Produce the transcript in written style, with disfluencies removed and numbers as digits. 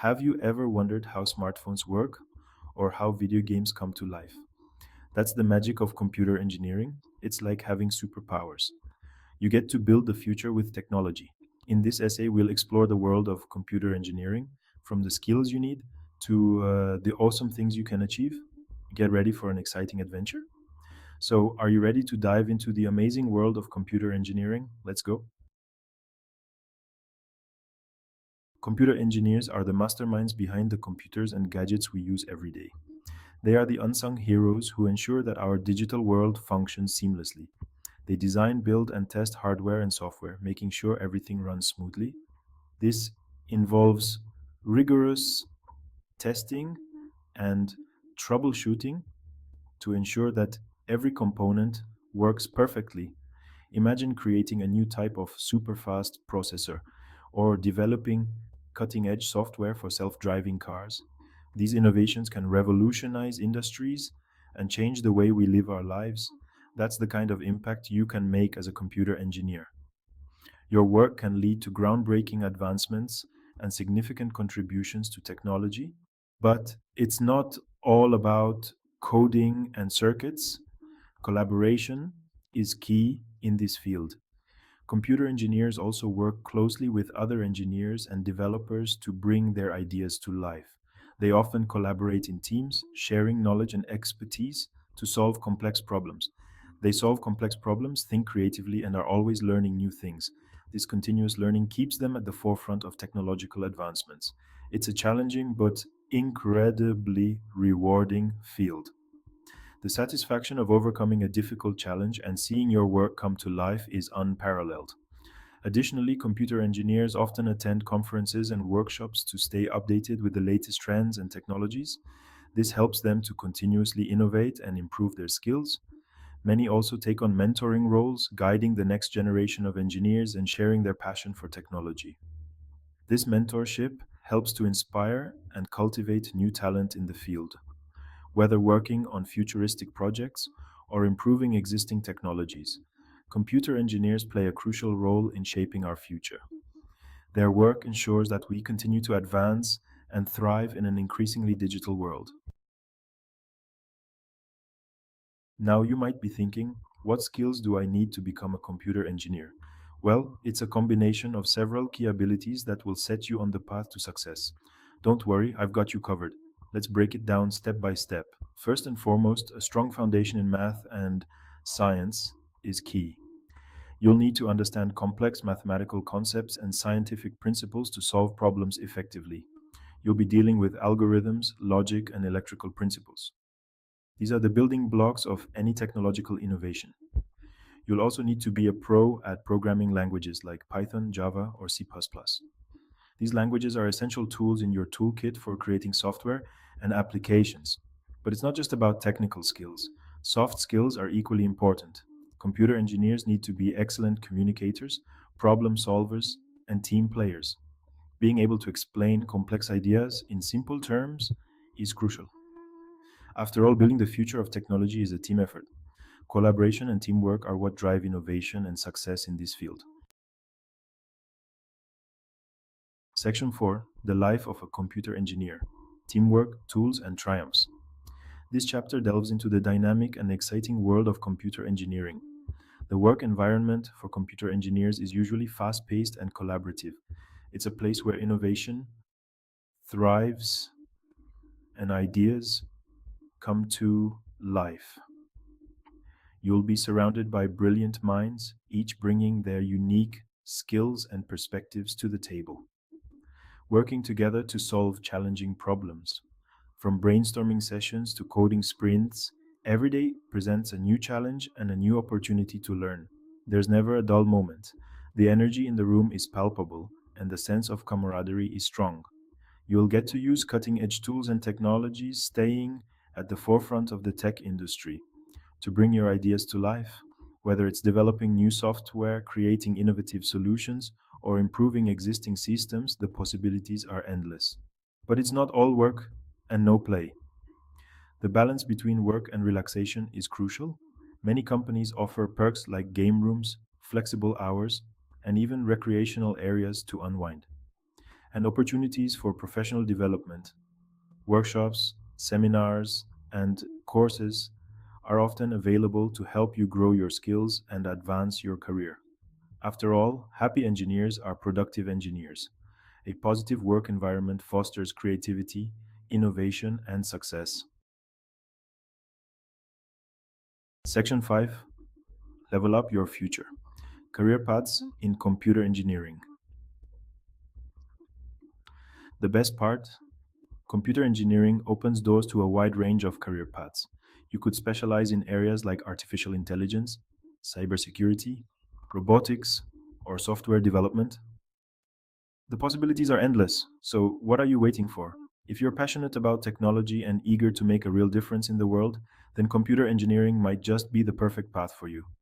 Have you ever wondered how smartphones work or how video games come to life? That's the magic of computer engineering. It's like having superpowers. You get to build the future with technology. In this essay, we'll explore the world of computer engineering, from the skills you need to the awesome things you can achieve. Get ready for an exciting adventure. So, are you ready to dive into the amazing world of computer engineering? Let's go. Computer engineers are the masterminds behind the computers and gadgets we use every day. They are the unsung heroes who ensure that our digital world functions seamlessly. They design, build, and test hardware and software, making sure everything runs smoothly. This involves rigorous testing and troubleshooting to ensure that every component works perfectly. Imagine creating a new type of super fast processor or developing cutting edge software for self driving cars. These innovations can revolutionize industries and change the way we live our lives. That's the kind of impact you can make as a computer engineer. Your work can lead to groundbreaking advancements and significant contributions to technology. But it's not all about coding and circuits. Collaboration is key in this field. Computer engineers also work closely with other engineers and developers to bring their ideas to life. They often collaborate in teams, sharing knowledge and expertise to solve complex problems. They solve complex problems, think creatively, and are always learning new things. This continuous learning keeps them at the forefront of technological advancements. It's a challenging but incredibly rewarding field. The satisfaction of overcoming a difficult challenge and seeing your work come to life is unparalleled. Additionally, computer engineers often attend conferences and workshops to stay updated with the latest trends and technologies. This helps them to continuously innovate and improve their skills. Many also take on mentoring roles, guiding the next generation of engineers and sharing their passion for technology. This mentorship helps to inspire and cultivate new talent in the field, whether working on futuristic projects or improving existing technologies. Computer engineers play a crucial role in shaping our future. Their work ensures that we continue to advance and thrive in an increasingly digital world. Now, you might be thinking, what skills do I need to become a computer engineer? Well, it's a combination of several key abilities that will set you on the path to success. Don't worry, I've got you covered. Let's break it down step by step. First and foremost, a strong foundation in math and science is key. You'll need to understand complex mathematical concepts and scientific principles to solve problems effectively. You'll be dealing with algorithms, logic, and electrical principles. These are the building blocks of any technological innovation. You'll also need to be a pro at programming languages like Python, Java, or C++. These languages are essential tools in your toolkit for creating software and applications. But it's not just about technical skills. Soft skills are equally important. Computer engineers need to be excellent communicators, problem solvers, and team players. Being able to explain complex ideas in simple terms is crucial. After all, building the future of technology is a team effort. Collaboration and teamwork are what drive innovation and success in this field. Section 4: The Life of a Computer Engineer: Teamwork, Tools, and Triumphs. This chapter delves into the dynamic and exciting world of computer engineering. The work environment for computer engineers is usually fast paced and collaborative. It's a place where innovation thrives and ideas come to life. You'll be surrounded by brilliant minds, each bringing their unique skills and perspectives to the table, working together to solve challenging problems. From brainstorming sessions to coding sprints, every day presents a new challenge and a new opportunity to learn. There's never a dull moment. The energy in the room is palpable, and the sense of camaraderie is strong. You'll get to use cutting edge tools and technologies, staying at the forefront of the tech industry to bring your ideas to life. Whether it's developing new software, creating innovative solutions, or improving existing systems, the possibilities are endless. But it's not all work and no play. The balance between work and relaxation is crucial. Many companies offer perks like game rooms, flexible hours, and even recreational areas to unwind. and opportunities for professional development. Workshops, seminars, and courses are often available to help you grow your skills and advance your career. After all, happy engineers are productive engineers. A positive work environment fosters creativity, innovation, and success. Section 5: Level up your future. Career paths in computer engineering. The best part: computer engineering opens doors to a wide range of career paths. You could specialize in areas like artificial intelligence, cybersecurity, robotics, or software development. The possibilities are endless, so what are you waiting for? If you're passionate about technology and eager to make a real difference in the world, then computer engineering might just be the perfect path for you.